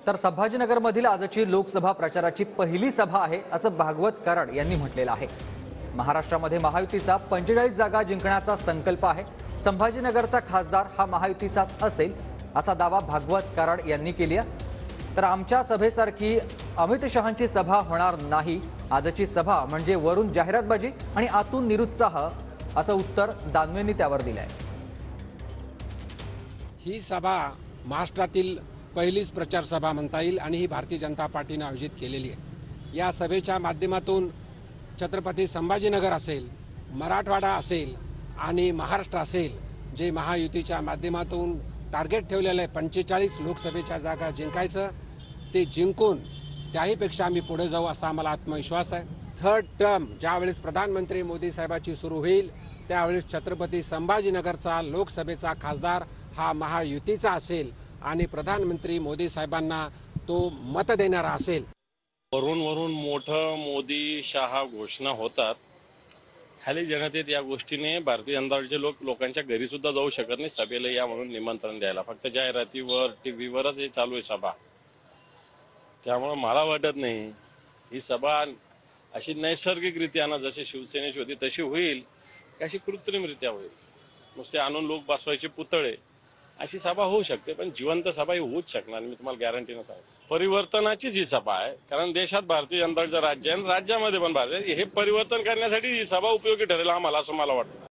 तर संभाजीनगरमधील आजची लोकसभा प्रचाराची पहिली सभा आहे असं भागवत कराड यांनी म्हटलेलं आहे। महाराष्ट्रामध्ये महायुतीचा 45 जागा जिंकण्याचा संकल्प आहे। संभाजीनगरचा खासदार हा महायुतीचाच असेल असा दावा भागवत कराड यांनी केली आहे। तर आमच्या सभेसारखी अमित शहांची सभा होणार नाही। आजची सभा म्हणजे वरून जाहिरातबाजी आणि आतून निरुत्साह असं उत्तर दानवेंनी त्यावर दिलंय। ही सभा महाराष्ट्रातील पहिलीच प्रचार सभा म्हणता येईल आणि ही भारतीय जनता पार्टीने आयोजित केलेली आहे। या सभेच्या माध्यमातून छत्रपती संभाजीनगर असेल, मराठवाडा असेल आणि महाराष्ट्र असेल, जे महायुतीच्या माध्यमातून टार्गेट ठेवलेलं आहे 45 लोकसभेच्या जागा जिंकायचं, ते जिंकून त्याहीपेक्षा आम्ही पुढे जाऊ असा आम्हाला आत्मविश्वास आहे। थर्ड टर्म ज्यावेळेस प्रधानमंत्री मोदी साहेबांची सुरू होईल त्यावेळेस छत्रपती संभाजीनगरचा लोकसभेचा खासदार हा महायुतीचा असेल आणि प्रधानमंत्री मोदी साहेबांना तो मत देणारा असेल। वरून मोठं मोदी शहा घोषणा होतात, खाली जनतेत या गोष्टीने भारतीय जनता पार्टीचे लोकांच्या घरी सुद्धा जाऊ शकत नाही सभेला या म्हणून निमंत्रण द्यायला। फक्त जाहिरातीवर टीव्हीवरच हे चालू आहे सभा। त्यामुळे मला वाटत नाही ही सभा अशी नैसर्गिकरित्या ना जशी शिवसेनेची होती तशी होईल, की अशी कृत्रिमरित्या होईल। नुसते आणून लोक बसवायचे पुतळे अशी सभा होऊ शकते, पण जिवंत सभा ही होऊच शकणार मी तुम्हाला गॅरंटीनं सांगतो। परिवर्तनाचीच ही सभा आहे, कारण देशात भारतीय जनता पार्टीचं राज्य आहे आणि राज्यामध्ये पण भारतीय हे परिवर्तन करण्यासाठी ही सभा उपयोगी ठरेल आम्हाला, असं मला वाटतं।